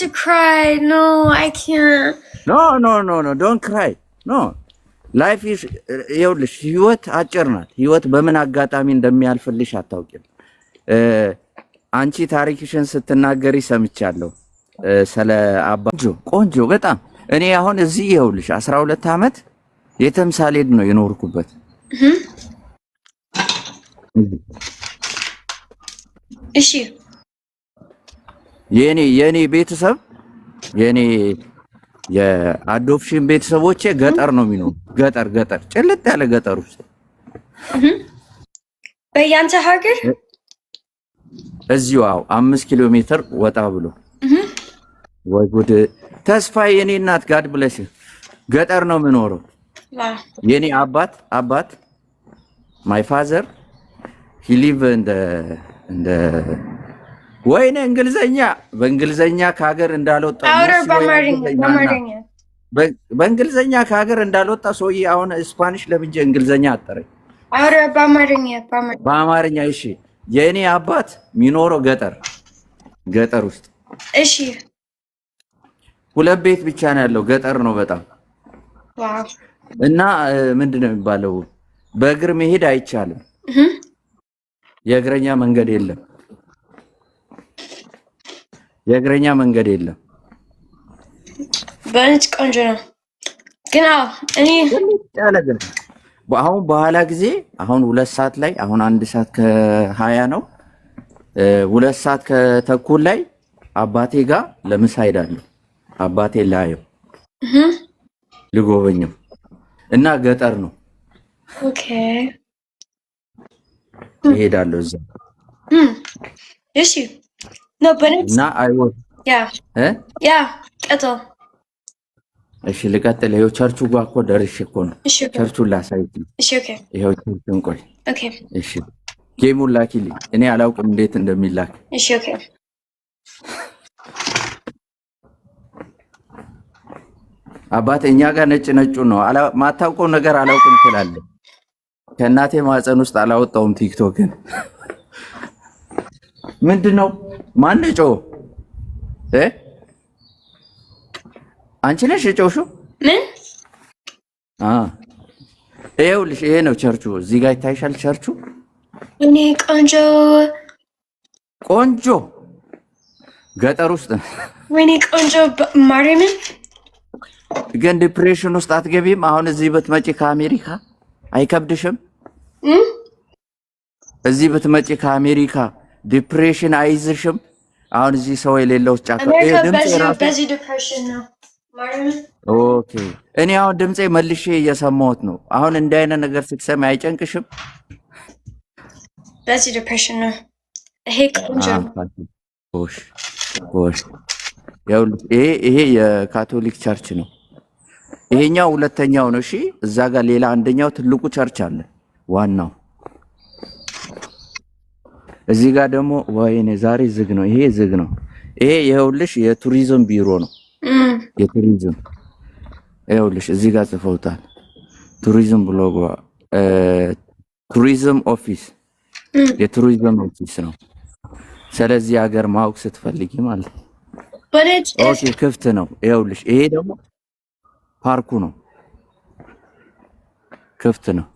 to cry. No, I can't. No, don't cry. No. ላይፍ ኢዝ ይኸውልሽ ህይወት አጭር ናት። ህይወት በምን አጋጣሚ እንደሚያልፍልሽ አታውቂም። አንቺ ታሪክሽን ስትናገሪ ሰምቻለሁ ስለ አባጆ ቆንጆ በጣም እኔ አሁን እዚህ ይኸውልሽ 12 ዓመት የተምሳሌት ነው የኖርኩበት። እሺ የኔ ቤተሰብ የኔ የአዶፕሽን ቤተሰቦቼ ገጠር ነው የሚኖሩ። ገጠር ጭልጥ ያለ ገጠር ውስጥ በያንተ ሀገር እዚሁ 5 ኪሎ ሜትር ወጣ ብሎ ወይ ጉድ ተስፋዬ የኔ እናት ጋድ ብለሽ ገጠር ነው የምኖረው። የኔ አባት my father he live in the ወይኔ በእንግሊዘኛ ከሀገር እንዳልወጣ በእንግሊዘኛ ከሀገር እንዳልወጣ ሰውዬ አሁን ስፓኒሽ ለብጄ እንግሊዘኛ አጠረኝ። በአማርኛ እሺ። የእኔ አባት የሚኖረው ገጠር ውስጥ እሺ፣ 2 ቤት ብቻ ነው ያለው። ገጠር ነው በጣም እና ምንድን ነው የሚባለው በእግር መሄድ አይቻልም። የእግረኛ መንገድ የለም። በእውነት ቆንጆ ነው ግን እኔ አሁን በኋላ ጊዜ አሁን 2 ሰዓት ላይ አሁን 1 ሰዓት ከ20 ነው 2 ሰዓት ከተኩል ላይ አባቴ ጋር ለምሳ ሄዳለሁ። አባቴ ላየው ልጎበኘው እና ገጠር ነው። ኦኬ እሄዳለሁ እዛ እሺ ነው በእውነት እና አይወት ያ ቀጥል። እሺ ልቀጥል። ይኸው ቸርቹ ጋር እኮ ደርሼ እኮ ነው። ቸርቹን ላሳይት። እሺ ኦኬ። ይኸው ቸርቹን ቆይ። ኦኬ እሺ ጌሙን ላኪልኝ። እኔ አላውቅም እንዴት እንደሚላክ። እሺ ኦኬ። አባቴ እኛ ጋር ነጩ ነው። ማታውቀው ነገር አላውቅም ትላለህ። ከእናቴ ማህፀን ውስጥ አላወጣውም ቲክቶክን። ምንድነው ማነጮ አንቺ ነሽ የጮሽው? ምን? ይኸውልሽ ይሄ ነው ቸርቹ። እዚህ ጋር ይታይሻል ቸርቹ። እኔ ቆንጆ ገጠር ውስጥ ወይኔ ቆንጆ ማርያምን ግን ዲፕሬሽን ውስጥ አትገቢም? አሁን እዚህ ብትመጪ ከአሜሪካ አይከብድሽም? እዚህ ብትመጪ ከአሜሪካ ዲፕሬሽን አይዝሽም? አሁን እዚህ ሰው የሌለው ጫካ በዚህ ዲፕሬሽን ነው ማርያምን። ኦኬ እኔ አሁን ድምጼ መልሼ እየሰማሁት ነው። አሁን እንዲህ አይነት ነገር ስትሰሚ አይጨንቅሽም? በዚህ ዲፕሬሽን ነው። ይሄ ቆንጆ ይሄ የካቶሊክ ቸርች ነው። ይሄኛው ሁለተኛው ነው። እሺ እዛ ጋር ሌላ አንደኛው ትልቁ ቸርች አለ ዋናው። እዚህ ጋር ደግሞ ወይኔ ዛሬ ዝግ ነው። ይሄ ዝግ ነው። ይሄ ይኸውልሽ የቱሪዝም ቢሮ ነው። የቱሪዝም ይኸውልሽ እዚህ ጋር ጽፈውታል። ቱሪዝም ብሎግ ቱሪዝም ኦፊስ የቱሪዝም ኦፊስ ነው። ስለዚህ ሀገር ማወቅ ስትፈልጊ ማለት ነው። ኦኬ ክፍት ነው። ይኸውልሽ ይሄ ደግሞ ፓርኩ ነው። ክፍት ነው።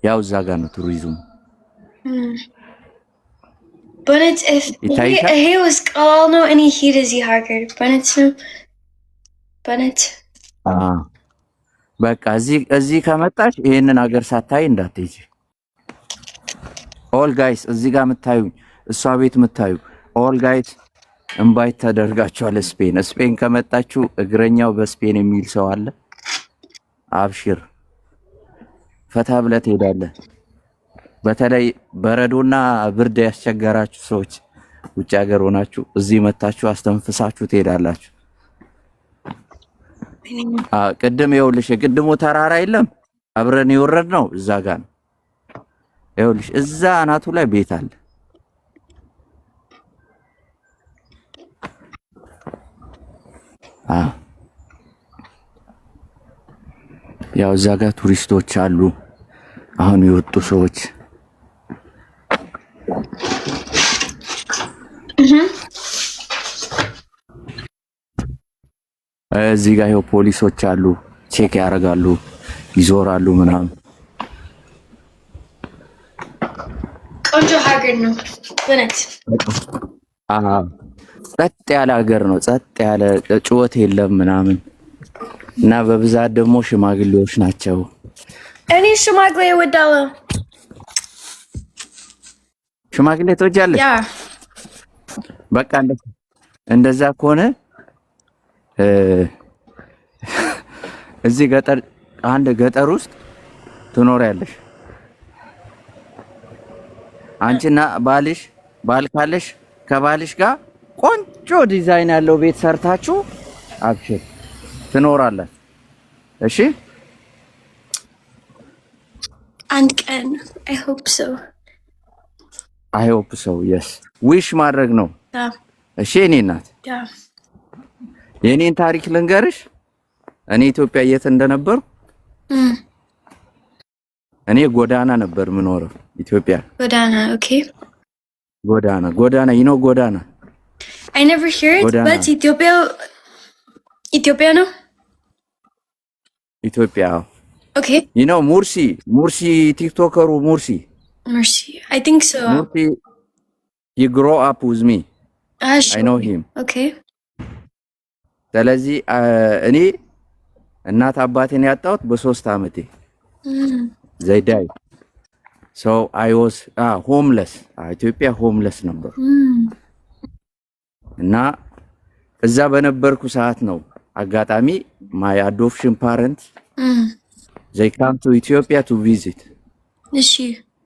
ያው እዛ ጋር ነው ቱሪዝሙ። በእውነት ይሄ ውስጥ ቀላል ነው። እኔ ሂድ እዚህ ሀገር በእውነት ነው። በእውነት በቃ እዚህ ከመጣች ይሄንን ሀገር ሳታይ እንዳትሄጂ። ኦል ጋይስ እዚህ ጋር የምታዩኝ እሷ ቤት የምታዩ ኦል ጋይስ ኢንቫይት ተደርጋችኋል። ስፔን ከመጣችሁ እግረኛው በስፔን የሚል ሰው አለ። አብሽር ፈታ ብለህ ትሄዳለህ። በተለይ በረዶና ብርድ ያስቸገራችሁ ሰዎች ውጭ ሀገር ሆናችሁ እዚህ መታችሁ አስተንፍሳችሁ ትሄዳላችሁ። ቅድም ይኸውልሽ የቅድሞ ተራራ የለም አብረን የወረድነው እዛ ጋር ነው። ይኸውልሽ እዛ አናቱ ላይ ቤት አለ። ያው እዛ ጋር ቱሪስቶች አሉ፣ አሁን የወጡ ሰዎች እዚህ ጋር ይኸው ፖሊሶች አሉ፣ ቼክ ያደርጋሉ፣ ይዞራሉ ምናምን። ቆንጆ ሀገር ነው በእውነት። ጸጥ ያለ ሀገር ነው። ጸጥ ያለ ጩኸት የለም ምናምን እና በብዛት ደግሞ ሽማግሌዎች ናቸው። እኔ ሽማግሌ እወዳለሁ። ሽማግሌ ትወጃለሽ? ያ በቃ እንደዛ ከሆነ እዚህ ገጠር ውስጥ ትኖሪያለሽ። አንቺና ባል ካለሽ ከባልሽ ጋር ቆንጆ ዲዛይን ያለው ቤት ሰርታችሁ አብሽር ትኖራላችሁ። እሺ አንድ ቀን I hope so yes ዊሽ ማድረግ ነው። እሺ እኔ እናት የኔን ታሪክ ልንገርሽ። እኔ ኢትዮጵያ የት እንደነበርኩ እኔ ጎዳና ነበር የምኖረው ኢትዮጵያ። ጎዳና ኦኬ። ጎዳና ጎዳና I never hear it but ኢትዮጵያ ነው። ኢትዮጵያ okay. ሙርሲ ቲክቶከሩ ሙርሲ I think so. Mursi, he grew up with me. I know him. Okay. ስለዚህ እኔ እናት አባቴን ያጣሁት በ3 ዓመቴ they died so I was homeless ኢትዮጵያ homeless ነበር እና እዛ በነበርኩ ሰዓት ነው አጋጣሚ my adoption parents they come to Ethiopia to visit. እሺ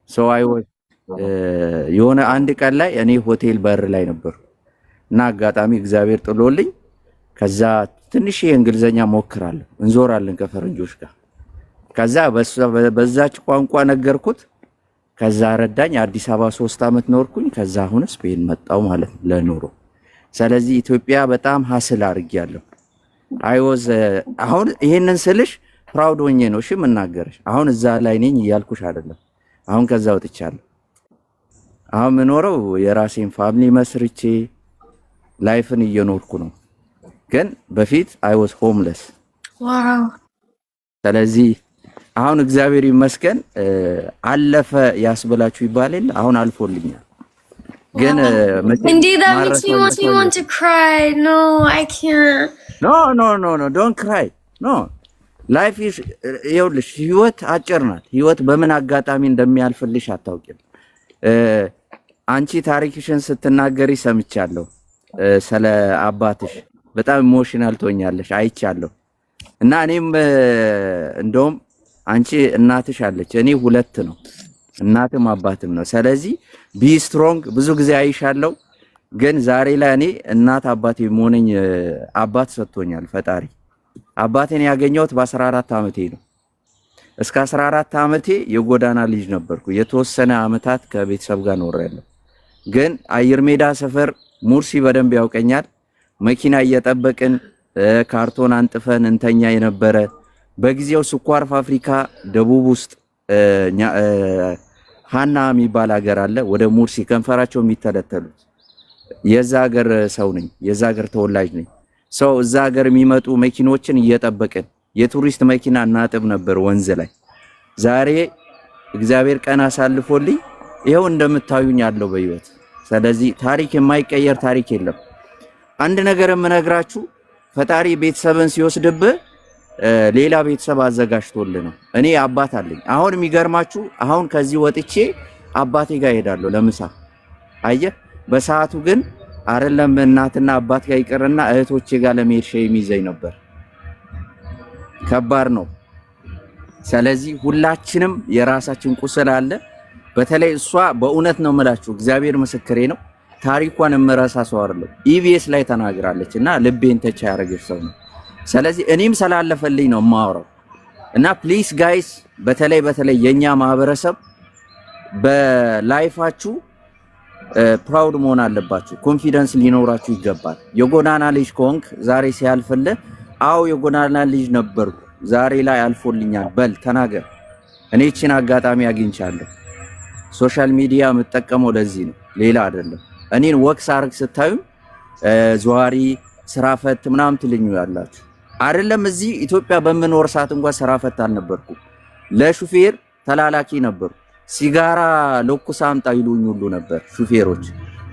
so I was የሆነ አንድ ቀን ላይ እኔ ሆቴል በር ላይ ነበር እና አጋጣሚ እግዚአብሔር ጥሎልኝ ከዛ ትንሽ የእንግሊዘኛ ሞክራለሁ እንዞራለን ከፈረንጆች ጋር ከዛ በዛች ቋንቋ ነገርኩት። ከዛ ረዳኝ። አዲስ አበባ 3 ዓመት ኖርኩኝ። ከዛ አሁን ስፔን መጣው ማለት ነው ለኑሮ። ስለዚህ ኢትዮጵያ በጣም ሀስል አድርጌያለሁ። አሁን ይሄንን ስልሽ ፕራውድ ሆኜ ነው እሺ የምናገርሽ። አሁን እዛ ላይ ነኝ እያልኩሽ አይደለም። አሁን ከዛ ወጥቻለሁ። አሁን የምኖረው የራሴን ፋሚሊ መስርቼ ላይፍን እየኖርኩ ነው። ግን በፊት I was homeless። ዋው። ስለዚህ አሁን እግዚአብሔር ይመስገን አለፈ ያስበላችሁ ይባላል። አሁን አልፎልኛል። ግን Indeed that makes me want to cry. No, I can't. No, don't cry. No. Life is ይኸውልሽ ህይወት አጭር ናት። ህይወት በምን አጋጣሚ እንደሚያልፍልሽ አታውቂም። አንቺ ታሪክሽን ስትናገሪ ሰምቻለሁ። ስለ አባትሽ በጣም ኢሞሽናል ትሆኛለሽ አይቻለሁ። እና እኔም እንደውም አንቺ እናትሽ አለች፣ እኔ 2 ነው እናትም አባትም ነው። ስለዚህ ቢ ስትሮንግ ብዙ ጊዜ አይሻለሁ። ግን ዛሬ ላይ እኔ እናት አባቴ ሆነኝ አባት ሰጥቶኛል ፈጣሪ። አባቴን ያገኘሁት በ14 ዓመቴ ነው። እስከ 14 ዓመቴ የጎዳና ልጅ ነበርኩ። የተወሰነ አመታት ከቤተሰብ ጋር ኖሬያለሁ። ግን አየር ሜዳ ሰፈር ሙርሲ በደንብ ያውቀኛል። መኪና እየጠበቅን ካርቶን አንጥፈን እንተኛ የነበረ በጊዜው ስኳር ፋብሪካ ደቡብ ውስጥ ሃና የሚባል ሀገር አለ። ወደ ሙርሲ ከንፈራቸው የሚተለተሉት የዛ ሀገር ሰው ነኝ። የዛ ሀገር ተወላጅ ነኝ። ሰው እዛ ሀገር የሚመጡ መኪኖችን እየጠበቅን የቱሪስት መኪና እናጥብ ነበር ወንዝ ላይ። ዛሬ እግዚአብሔር ቀን አሳልፎልኝ ይሄው እንደምታዩኝ ያለው በህይወት። ስለዚህ ታሪክ የማይቀየር ታሪክ የለም። አንድ ነገር የምነግራችሁ ፈጣሪ ቤተሰብን ሲወስድብህ ሌላ ቤተሰብ አዘጋጅቶልህ ነው። እኔ አባት አለኝ። አሁን የሚገርማችሁ አሁን ከዚህ ወጥቼ አባቴ ጋር ሄዳለሁ ለምሳ። አየህ በሰዓቱ ግን አይደለም እናትና አባት ጋር ይቀርና እህቶቼ ጋር ለመሄድ ሸይም ይዘኝ ነበር። ከባድ ነው። ስለዚህ ሁላችንም የራሳችን ቁስል አለ። በተለይ እሷ በእውነት ነው የምላችሁ እግዚአብሔር ምስክሬ ነው። ታሪኳን የምረሳ ሰው አይደለም። ኢቢኤስ ላይ ተናግራለች እና ልቤን ተቻ ያደረገች ሰው ነው። ስለዚህ እኔም ስላለፈልኝ ነው የማወራው። እና ፕሊስ ጋይስ በተለይ የኛ ማህበረሰብ በላይፋችሁ ፕራውድ መሆን አለባችሁ። ኮንፊደንስ ሊኖራችሁ ይገባል። የጎዳና ልጅ ከሆንክ ዛሬ ሲያልፍልህ አው የጎዳና ልጅ ነበርኩ ዛሬ ላይ አልፎልኛል በል ተናገር። እኔ እቺን አጋጣሚ አግኝቻለሁ። ሶሻል ሚዲያ የምጠቀመው ለዚህ ነው፣ ሌላ አይደለም። እኔን ወክስ አርግ ስታዩ ዘዋሪ ስራ ፈት ምናምን ትልኙ ያላችሁ አይደለም እዚህ ኢትዮጵያ በምኖር ሰዓት እንኳን ስራ ፈታ አልነበርኩም። ለሹፌር ተላላኪ ነበሩ። ሲጋራ ለኩስ አምጣ ይሉኝ ሁሉ ነበር ሹፌሮች።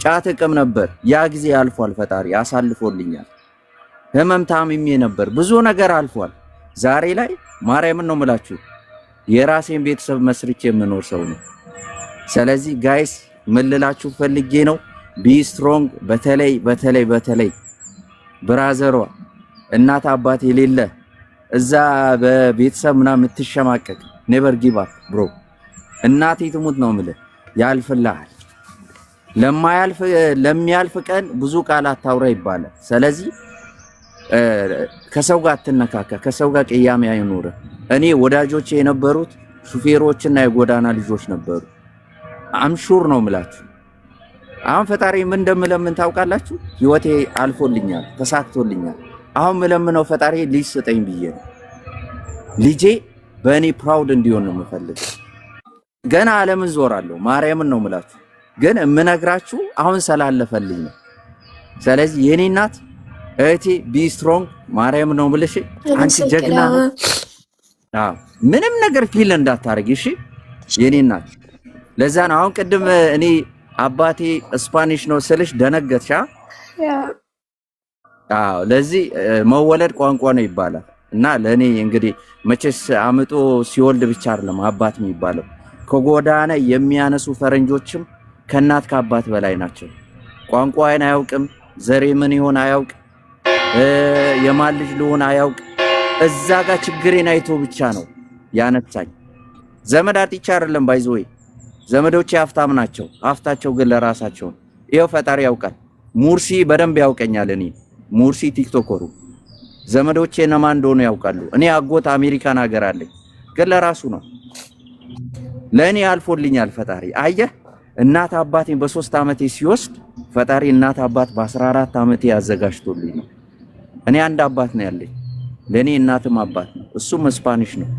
ጫት እቅም ነበር። ያ ጊዜ አልፏል። ፈጣሪ አሳልፎልኛል። ህመም ታምሜ ነበር። ብዙ ነገር አልፏል። ዛሬ ላይ ማርያምን ነው የምላችሁ የራሴን ቤተሰብ መስርቼ የምኖር ሰው ነው። ስለዚህ ጋይስ ምን ልላችሁ ፈልጌ ነው ቢ ስትሮንግ። በተለይ ብራዘሯ እናት አባት የሌለ እዛ በቤተሰብ ምናምን የምትሸማቀቅ ኔቨር ጊቭ አፕ ብሮ። እናቴ ትሙት ነው የምልህ ያልፍልሃል። ለሚያልፍ ቀን ብዙ ቃል አታውራ ይባላል። ስለዚህ ከሰው ጋር አትነካካ፣ ከሰው ጋር ቅያሜ አይኑር። እኔ ወዳጆቼ የነበሩት ሹፌሮችና የጎዳና ልጆች ነበሩ። አምሹር ነው የምላችሁ። አሁን ፈጣሪ ምን እንደምለምን ታውቃላችሁ? ህይወቴ አልፎልኛል፣ ተሳክቶልኛል። አሁን ምለምነው ፈጣሪ ልጅ ስጠኝ ብዬ ነው። ልጄ በእኔ ፕራውድ እንዲሆን ነው የምፈልገው። ገና ዓለምን ዞራለሁ። ማርያምን ነው የምላችሁ። ግን የምነግራችሁ አሁን ስላለፈልኝ ነው። ስለዚህ የኔ እናት እህቴ ቢ ስትሮንግ ማርያም ነው ብለሽ አንቺ ጀግና ነው። ምንም ነገር ፊል እንዳታረጊ እሺ የኔ እናት። ለዛ ነው አሁን ቅድም እኔ አባቴ ስፓኒሽ ነው ስልሽ ደነገጥሻ? ለዚህ መወለድ ቋንቋ ነው ይባላል። እና ለኔ እንግዲህ መቼስ አምጦ ሲወልድ ብቻ አይደለም አባት የሚባለው። ከጎዳና የሚያነሱ ፈረንጆችም ከእናት ከአባት በላይ ናቸው። ቋንቋዬን አያውቅም፣ ዘሬ ምን ይሆን አያውቅ፣ የማን ልጅ ልሆን አያውቅ። እዛ ጋር ችግሬን አይቶ ብቻ ነው ያነሳኝ። ዘመድ አጥቼ አይደለም ባይዞይ ዘመዶቼ ሀብታም ናቸው። ሀብታቸው ግን ለራሳቸው። ይኸው ፈጣሪ ያውቃል። ሙርሲ በደንብ ያውቀኛል። እኔ ሙርሲ ቲክቶከሩ ዘመዶቼ እነማን እንደሆኑ ያውቃሉ። እኔ አጎት አሜሪካን ሀገር አለኝ፣ ግን ለራሱ ነው። ለእኔ አልፎልኛል ፈጣሪ። አየህ እናት አባቴን በ3 ዓመቴ ሲወስድ ፈጣሪ እናት አባት በ14 ዓመቴ ያዘጋጅቶልኝ ነው። እኔ አንድ አባት ነው ያለኝ፣ ለእኔ እናትም አባት ነው። እሱም ስፓኒሽ ነው።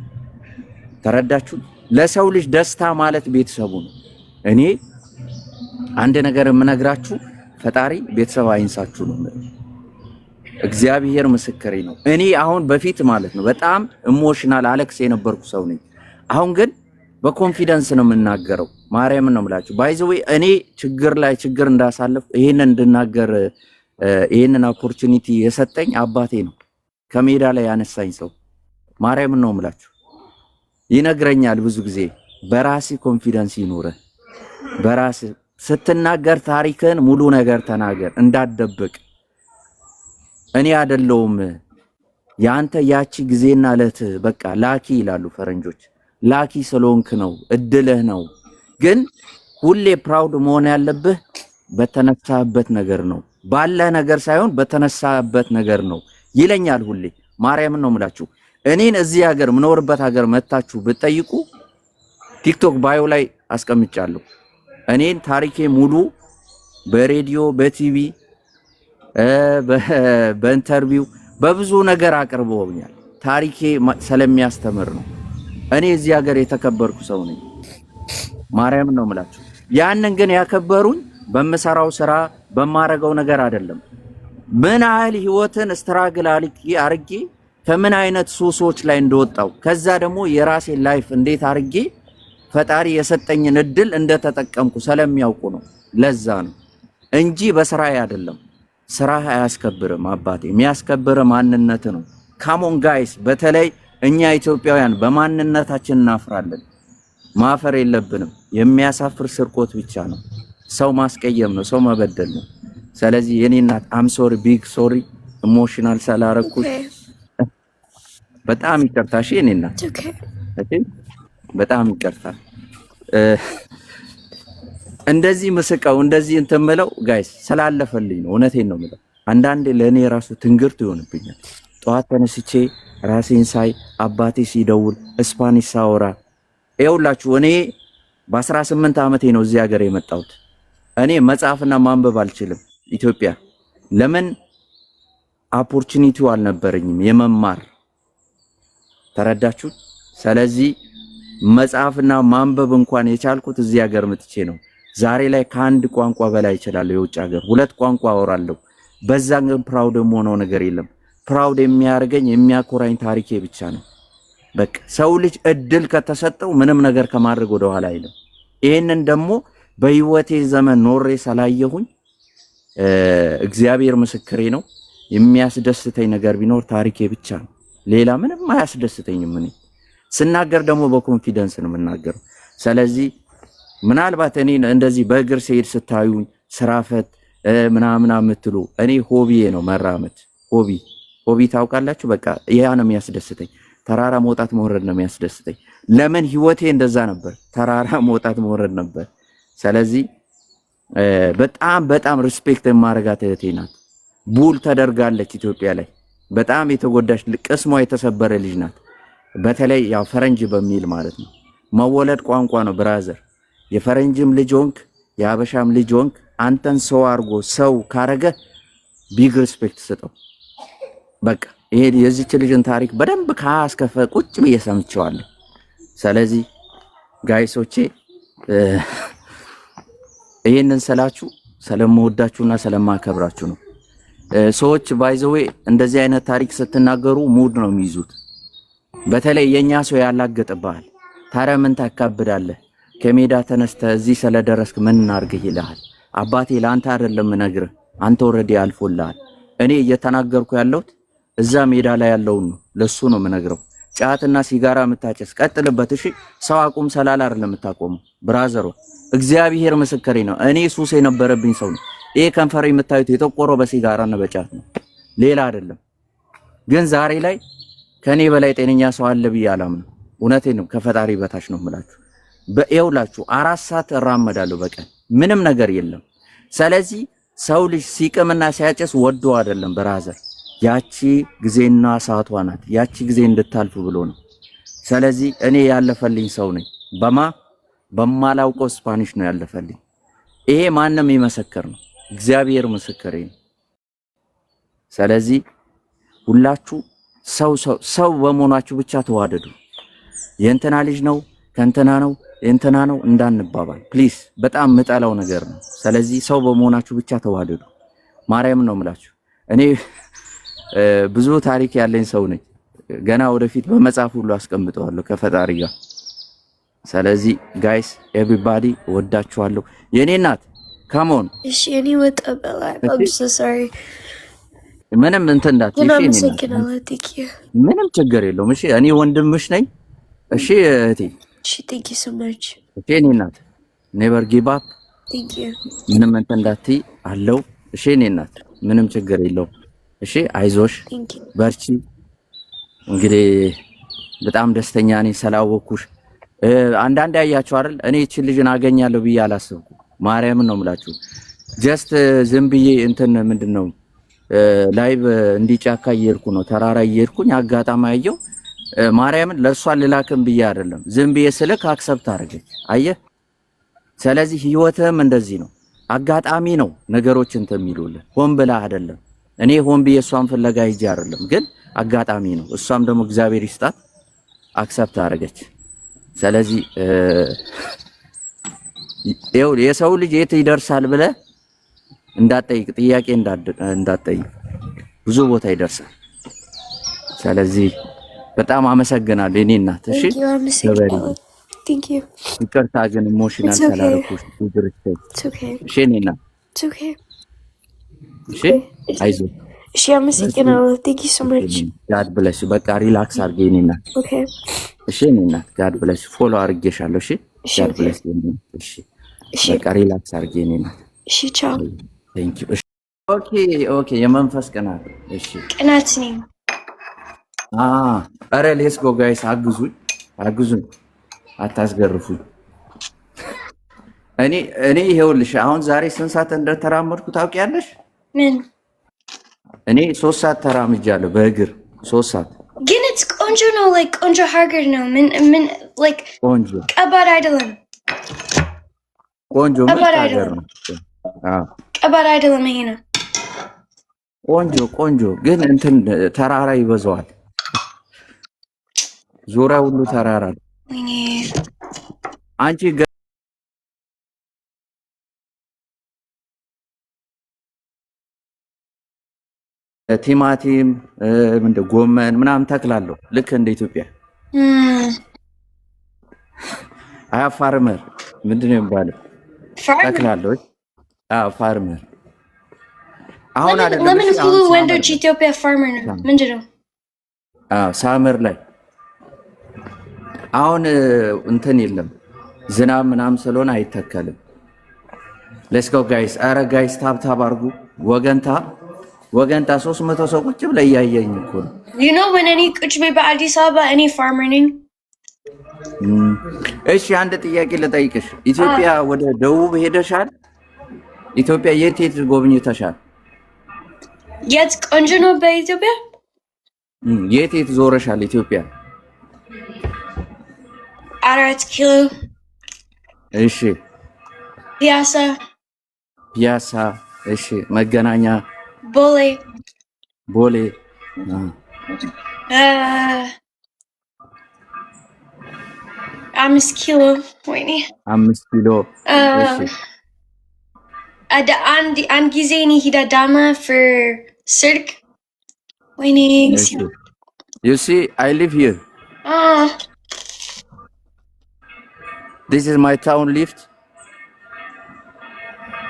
ተረዳችሁ? ለሰው ልጅ ደስታ ማለት ቤተሰቡ ነው። እኔ አንድ ነገር የምነግራችሁ ፈጣሪ ቤተሰብ አይንሳችሁ ነው። እግዚአብሔር ምስክሬ ነው። እኔ አሁን በፊት ማለት ነው በጣም ኢሞሽናል አለክስ የነበርኩ ሰው ነኝ። አሁን ግን በኮንፊደንስ ነው የምናገረው። ማርያምን ነው የምላችሁ። ባይ ዘ ዌይ እኔ ችግር ላይ ችግር እንዳሳለፍ ይሄንን እንድናገር ይሄንን ኦፖርቹኒቲ የሰጠኝ አባቴ ነው። ከሜዳ ላይ ያነሳኝ ሰው ማርያምን ነው የምላችሁ። ይነግረኛል ብዙ ጊዜ በራሲ ኮንፊደንስ ይኑረ። በራሲ ስትናገር ታሪክን ሙሉ ነገር ተናገር፣ እንዳትደብቅ። እኔ አይደለሁም ያንተ ያቺ ጊዜና እለት በቃ ላኪ ይላሉ ፈረንጆች። ላኪ ስለሆንክ ነው፣ እድልህ ነው። ግን ሁሌ ፕራውድ መሆን ያለብህ በተነሳበት ነገር ነው፣ ባለ ነገር ሳይሆን በተነሳበት ነገር ነው ይለኛል ሁሌ። ማርያምን ነው የምላችሁ። እኔን እዚህ ሀገር ምኖርበት ሀገር መታችሁ ብትጠይቁ ቲክቶክ ባዮ ላይ አስቀምጫለሁ። እኔን ታሪኬ ሙሉ በሬዲዮ በቲቪ በኢንተርቪው በብዙ ነገር አቅርበውኛል። ታሪኬ ስለሚያስተምር ነው። እኔ እዚህ ሀገር የተከበርኩ ሰው ነኝ። ማርያምን ነው የምላችሁ። ያንን ግን ያከበሩኝ በምሰራው ስራ በማረገው ነገር አይደለም። ምን ያህል ህይወትን ስትራግል አርጌ ከምን አይነት ሱሶች ላይ እንደወጣው ከዛ ደግሞ የራሴን ላይፍ እንዴት አርጌ ፈጣሪ የሰጠኝን እድል እንደተጠቀምኩ ስለሚያውቁ ነው። ለዛ ነው እንጂ በስራዬ አይደለም። ስራ አያስከብርም አባቴ፣ የሚያስከብር ማንነት ነው። ካሞን ጋይስ፣ በተለይ እኛ ኢትዮጵያውያን በማንነታችን እናፍራለን። ማፈር የለብንም። የሚያሳፍር ስርቆት ብቻ ነው። ሰው ማስቀየም ነው፣ ሰው መበደል ነው። ስለዚህ የኔ እናት አም ሶሪ ቢግ ሶሪ ኢሞሽናል ስላረኩሽ በጣም ይቅርታ። እሺ የኔ እናት በጣም ይቅርታ። እንደዚህ ምስቀው እንደዚህ እንትን የምለው ጋይስ ስላለፈልኝ ነው። እውነቴን ነው የምለው። አንዳንዴ ለእኔ ራሱ ትንግርት ይሆንብኛል። ጠዋት ተነስቼ ራሴን ሳይ አባቴ ሲደውል ስፓኒሽ ሳወራ ይኸውላችሁ እኔ በ18 ዓመቴ ነው እዚህ ሀገር የመጣሁት። እኔ መጻፍና ማንበብ አልችልም ኢትዮጵያ። ለምን ኦፖርቹኒቲው አልነበረኝም የመማር ተረዳችሁ? ስለዚህ መጻፍና ማንበብ እንኳን የቻልኩት እዚህ ሀገር መጥቼ ነው። ዛሬ ላይ ከአንድ ቋንቋ በላይ እችላለሁ። የውጭ ሀገር 2 ቋንቋ አወራለሁ። በዛ ግን ፕራውድ የምሆነው ነገር የለም። ፕራውድ የሚያርገኝ የሚያኮራኝ ታሪኬ ብቻ ነው። በቃ ሰው ልጅ እድል ከተሰጠው ምንም ነገር ከማድረግ ወደ ኋላ አይልም። ይሄንን ደግሞ በህይወቴ ዘመን ኖሬ ስላየሁኝ እግዚአብሔር ምስክሬ ነው። የሚያስደስተኝ ነገር ቢኖር ታሪኬ ብቻ ነው። ሌላ ምንም አያስደስተኝም። እኔ ስናገር ደግሞ በኮንፊደንስ ነው የምናገረው። ስለዚህ ምናልባት እኔ እንደዚህ በእግር ስሄድ ስታዩኝ ስራፈት ምናምን የምትሉ እኔ ሆቢዬ ነው መራመድ። ሆቢ ታውቃላችሁ። በቃ ያ ነው የሚያስደስተኝ። ተራራ መውጣት መውረድ ነው የሚያስደስተኝ። ለምን ህይወቴ እንደዛ ነበር፣ ተራራ መውጣት መውረድ ነበር። ስለዚህ በጣም ሪስፔክት የማረጋት እህቴ ናት። ቡል ተደርጋለች ኢትዮጵያ ላይ በጣም የተጎዳች ቅስሟ የተሰበረ ልጅ ናት። በተለይ ያው ፈረንጅ በሚል ማለት ነው። መወለድ ቋንቋ ነው ብራዘር። የፈረንጅም ልጅ ሆንክ የአበሻም ልጅ ሆንክ አንተን ሰው አርጎ ሰው ካረገ ቢግ ሪስፔክት ስጠው። በቃ ይሄ የዚች ልጅን ታሪክ በደንብ ካስከፈ ቁጭ ብዬ ሰምቼዋለሁ። ስለዚህ ጋይሶቼ ይሄንን ስላችሁ ስለምወዳችሁና ስለማከብራችሁ ነው። ሰዎች ባይዘዌ እንደዚህ አይነት ታሪክ ስትናገሩ ሙድ ነው የሚይዙት። በተለይ የኛ ሰው ያላገጥብሃል። ታዲያ ምን ታካብዳለህ? ከሜዳ ተነስተ እዚህ ስለደረስክ ምን እናርግህ ይልሃል። አባቴ ለአንተ አይደለም ነግርህ፣ አንተ ኦልሬዲ አልፎልሃል። እኔ እየተናገርኩ ያለሁት እዛ ሜዳ ላይ ያለውን ነው፣ ለሱ ነው የምነግረው። ጫትና ሲጋራ የምታጨስ ቀጥልበት። እሺ ሰው አቁም ሰላላ አይደለም የምታቆመው ብራዘሮ። እግዚአብሔር ምስክሬ ነው። እኔ ሱስ የነበረብኝ ሰው ነው። ይሄ ከንፈር የምታዩት የጠቆረው በሲጋራና በጫት ነው፣ ሌላ አይደለም። ግን ዛሬ ላይ ከኔ በላይ ጤነኛ ሰው አለ ብዬ አላምንም። እውነቴን ነው፣ ከፈጣሪ በታች ነው የምላችሁ። በእውላችሁ 4 ሰዓት እራመዳለሁ በቀን ምንም ነገር የለም። ስለዚህ ሰው ልጅ ሲቅምና ሲያጨስ ወዶ አይደለም ብራዘር፣ ያቺ ጊዜና ሰዓቷ ናት። ያቺ ጊዜ እንድታልፍ ብሎ ነው። ስለዚህ እኔ ያለፈልኝ ሰው ነኝ። በማላውቀው ስፓኒሽ ነው ያለፈልኝ። ይሄ ማንም ይመሰክር ነው፣ እግዚአብሔር ምስክሬ ነው። ስለዚህ ሁላችሁ ሰው በመሆናችሁ ብቻ ተዋደዱ። የእንትና ልጅ ነው ከእንትና ነው የእንትና ነው እንዳንባባል ፕሊስ። በጣም ምጠላው ነገር ነው። ስለዚህ ሰው በመሆናችሁ ብቻ ተዋደዱ። ማርያም ነው የምላችሁ። እኔ ብዙ ታሪክ ያለኝ ሰው ነኝ። ገና ወደፊት በመጽሐፍ ሁሉ አስቀምጠዋለሁ ከፈጣሪ ጋር። ስለዚህ ጋይስ ኤቭሪባዲ ወዳችኋለሁ። የኔ እናት ካሞን። እሺ እኔ ወጣ በላ I'm so sorry። ምንም እንትን እንዳትዪ ምንም ችግር የለውም። እሺ እኔ ወንድምሽ ነኝ። እሺ እህቴ። እሺ thank you so much። እሺ የኔ እናት ኔቨር ጊቭ አፕ። thank you። ምንም እንትን እንዳትዪ አለው። እሺ የኔ እናት ምንም ችግር የለውም። እሺ አይዞሽ በርቺ። እንግዲህ በጣም ደስተኛ ነኝ ስላወኩሽ። አንዳንዴ ያያችሁ አይደል እኔ እቺ ልጅን አገኛለሁ ብዬ አላሰብኩም። ማርያምን ነው የምላችሁ። ጀስት ዝም ብዬ እንትን ምንድነው ላይቭ እንዲጫካ እየሄድኩ ነው፣ ተራራ እየሄድኩኝ አጋጣሚ አየሁ። ማርያምን ለእሷ ልላክም ብዬ አይደለም፣ ዝም ብዬ ስልክ አክሰፕት አደረገች። አየህ። ስለዚህ ህይወትህም እንደዚህ ነው፣ አጋጣሚ ነው ነገሮች እንትን የሚሉልህ፣ ሆን ብላ አይደለም። እኔ ሆን ብዬ እሷን ፍለጋ ሂጄ አይደለም፣ ግን አጋጣሚ ነው። እሷም ደግሞ እግዚአብሔር ይስጣት አክሰፕት አደረገች። ስለዚህ የሰው ልጅ የት ይደርሳል ብለህ እንዳትጠይቅ፣ ጥያቄ እንዳትጠይቅ፣ ብዙ ቦታ ይደርሳል። ስለዚህ በጣም አመሰግናለሁ የኔ እናት። እሺ ይቅርታ ግን ኢሞሽናል ስላደረኩሽ። እሺ የኔ እናት እሺ አይዞህ። እሺ አመሰግናለሁ። ቴንክ ዩ ሶ ማች። ጋድ ብለስ። በቃ ሪላክስ አድርጌ የኔ እናት። ኦኬ እሺ የኔ እናት ጋድ ብለስ። ፎሎ አድርጌሻለሁ። እሺ ጋድ ብለስ። እሺ በቃ ሪላክስ አድርጌ የኔ እናት። እሺ ቻው። ቴንክ ዩ። ኦኬ የመንፈስ ቅናት። እሺ ቅናት ነኝ። ኧረ ሌትስ ጎ ጋይስ፣ አግዙኝ፣ አታስገርፉኝ። እኔ ይኸውልሽ አሁን ዛሬ ስንት ሰዓት እንደተራመድኩ ታውቂያለሽ? ምን? እኔ 3 ሰዓት ተራምጃለሁ በእግር 3 ሰዓት። ግን ቆንጆ ነው፣ like ቆንጆ ሀገር ነው። ምን like ቆንጆ ከባድ አይደለም። ቆንጆ ሀገር ነው። ከባድ አይደለም። ይሄ ነው ቆንጆ ግን እንትን ተራራ ይበዛዋል። ዙሪያ ሁሉ ተራራ ነው። አንቺ ቲማቲም ምንድን ጎመን ምናምን ተክላለሁ ልክ እንደ ኢትዮጵያ። አያ ፋርመር ምንድን ነው የሚባለው? ተክላለሁ። ፋርመር አሁን አይደለም። ለምን ሁሉ ወንዶች ኢትዮጵያ ፋርመር ነው? ምንድን ነው? ሳመር ላይ አሁን እንትን የለም ዝናብ ምናምን ስለሆነ አይተከልም። ሌትስ ጎ ጋይስ። አረ ጋይስ ታብታብ አድርጉ። ወገንታ 300 ሰው ቁጭ ብለ እያየኝ እኮ ነው። you know when እኔ ቁጭ ብዬ በአዲስ አበባ እኔ ፋርመር ነኝ። እሺ አንድ ጥያቄ ልጠይቅሽ። ኢትዮጵያ ወደ ደቡብ ሄደሻል? ኢትዮጵያ የት ጎብኝተሻል? የት ቆንጆ ነው በኢትዮጵያ? የት ዞረሻል ኢትዮጵያ? 4 ኪሎ። እሺ ፒያሳ። እሺ መገናኛ፣ ቦሌ 5 ኪሎ። ወይኔ 5 ኪሎ። እሺ አንድ ጊዜ እኔ ሄዳ ዳማ for ስልክ። ወይኔ you see I live here. This is my town lift.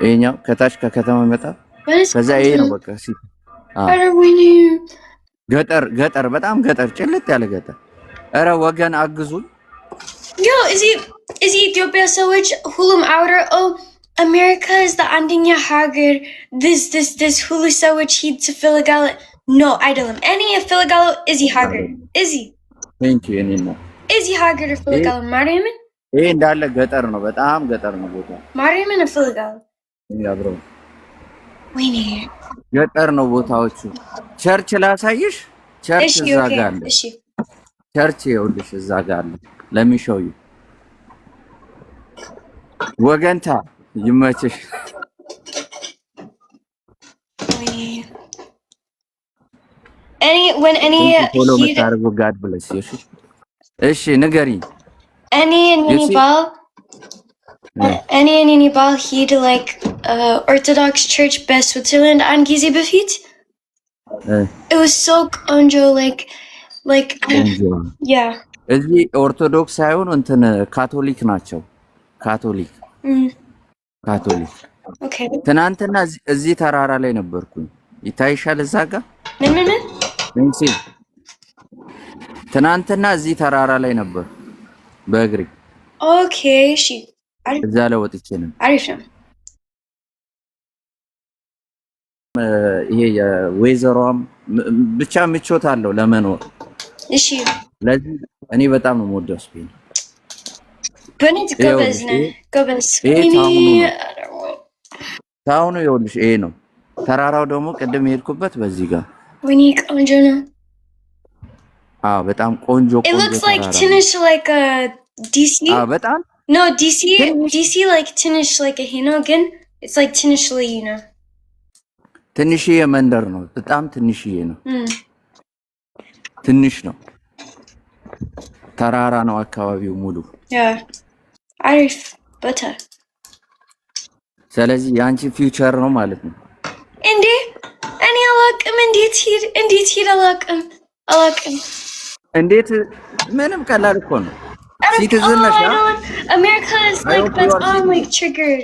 ይሄኛው ከታች ከከተማ መጣ። ከዛ ይሄ ነው በቃ ገጠር በጣም ገጠር ጭልጥ ያለ ገጠር። ኧረ ወገን አግዙኝ። yo እዚህ ኢትዮጵያ ሰዎች ሁሉም አውረው አሜሪካ is the አንደኛ ሀገር this ሁሉ ሰዎች ሂድ ትፈልጋለ። ኖ አይደለም። እኔ እፈልጋለሁ እዚህ ሀገር thank you እኔና እዚህ ሀገር እፈልጋለሁ። ማርያምን ይሄ እንዳለ ገጠር ነው፣ በጣም ገጠር ነው ቦታ። ማርያምን እፈልጋለሁ። ያብረው ወይኔ ገጠር ነው ቦታዎቹ። ቸርች ላሳይሽ። ቸርች እዛ ጋር አለ። እሺ ቸርች ይኸውልሽ እዛ ጋር አለ። ለሚሾዩ ወገንታ ይመችሽ። እኔ ፎሎ መታረጉ ጋድ ብለስ። እሺ ንገሪኝ። እኔ ባል ሂድ like ኦርቶዶክስ ቸርች በስዊትዘርላንድ አንድ ጊዜ በፊት it was so ቆንጆ like yeah እዚህ ኦርቶዶክስ ሳይሆን እንትን ካቶሊክ ናቸው። ካቶሊክ ኦኬ። ትናንትና እዚህ ተራራ ላይ ነበርኩኝ። ይታይሻል እዛ ጋር ምን ትናንትና እዚህ ተራራ ላይ ነበር በእግሬ። ኦኬ እሺ። እዛ ላይ ወጥቼ ነው። አሪፍ ነው። ይሄ የዌዘሯም ብቻ ምቾት አለው ለመኖር። እሺ ለዚህ እኔ በጣም ነው የምወደው ስፔን። በኔት ጎበዝ። ታውኑ ይኸውልሽ ይሄ ነው ተራራው። ደግሞ ቅድም የሄድኩበት በዚህ ጋር ወይኔ ቆንጆ ነው። በጣም ቆንጆ it looks like ትንሽ like DC በጣም no DC like ትንሽ like ይሄ ነው ግን it's like ትንሽ ልዩ ነው። ትንሽዬ መንደር ነው። በጣም ትንሽዬ ነው። ትንሽ ነው። ተራራ ነው አካባቢው ሙሉ። አሪፍ ቦታ። ስለዚህ የአንቺ ፊውቸር ነው ማለት ነው እንዴ? እኔ አላውቅም። እንዴት ሂድ አላውቅም። እንዴት ምንም ቀላል እኮ ነው። ሲቲዝን ነሽ። አሜሪካ is like በጣም like triggered።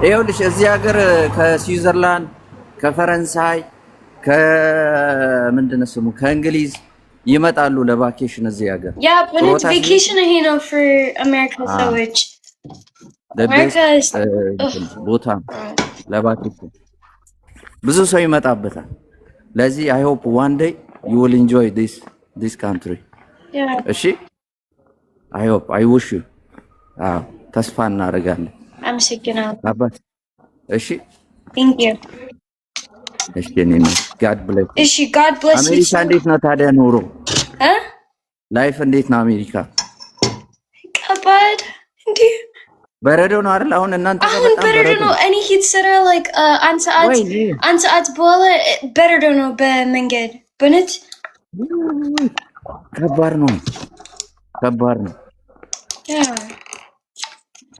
ይኸውልሽ እዚህ ሀገር ከስዊዘርላንድ፣ ከፈረንሳይ፣ ከምንድን ነው ስሙ ከእንግሊዝ ይመጣሉ ለቫኬሽን እዚህ ሀገር። ያ በነት ቫኬሽን ይሄ ነው for አሜሪካ ሰዎች። ቦታ ለቫኬሽን ብዙ ሰው ይመጣበታል። ለዚህ I hope one day you will enjoy this country. እሺ I hope I wish you ተስፋ እናደርጋለን። አመሰግናለሁ አባት። እሺ thank you። እሺ እኔና God bless። እሺ God bless you። አሜሪካ እንዴት ነው ታዲያ ኑሮ? ላይፍ እንዴት ነው አሜሪካ? ከባድ እንዴ? በረዶ ነው አይደል? አሁን እናንተ ጋር በጣም በረዶ ነው። እኔ ሂድ ስራ like አንድ ሰዓት በኋላ በረዶ ነው በመንገድ። በእውነት ከባድ ነው።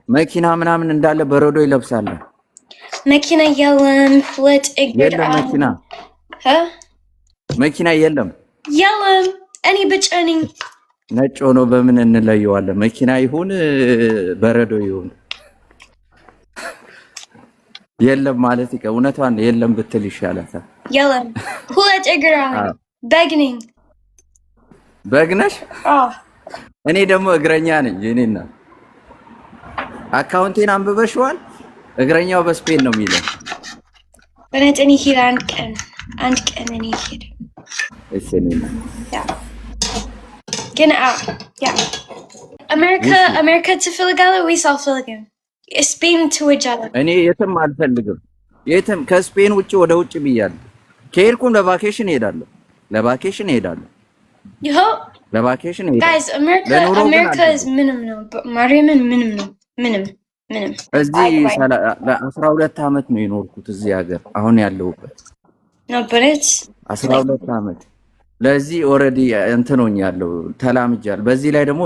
መኪና ምናምን እንዳለ በረዶ ይለብሳል። መኪና የለም። ሁለት እግር መኪና መኪና የለም የለም። እኔ ብቻ ነኝ። ነጭ ሆኖ በምን እንለየዋለን? መኪና ይሁን በረዶ ይሁን የለም ማለት ይቀር። እውነቷን የለም ብትል ይሻላታል። የለም። ሁለት እግር አለኝ። በግ ነኝ። በግ ነሽ? እኔ ደግሞ እግረኛ ነኝ። የኔና አካውንቴን አንብበሽዋል? እግረኛው በስፔን ነው የሚለው። በነጭ እኔ ሄድ አንድ ቀን እኔ ሄድ ግን አሜሪካ ትፈልጋለህ ወይስ አልፈልግም? ስፔን ትወጃለህ? እኔ የትም አልፈልግም። የትም ከስፔን ውጭ ወደ ውጭ ብያለሁ። ከሄድኩም ለቫኬሽን እሄዳለሁ። ለቫኬሽን ጋይስ አሜሪካ ምንም ነው። ማርያምን ምንም ነው። ምንም እዚህ ለ12 ዓመት ነው የኖርኩት እዚህ ሀገር አሁን ያለሁበት ነበረት 12 ዓመት። ለዚህ ኦልሬዲ እንትኖኛለሁ ተላምጃለሁ። በዚህ ላይ ደግሞ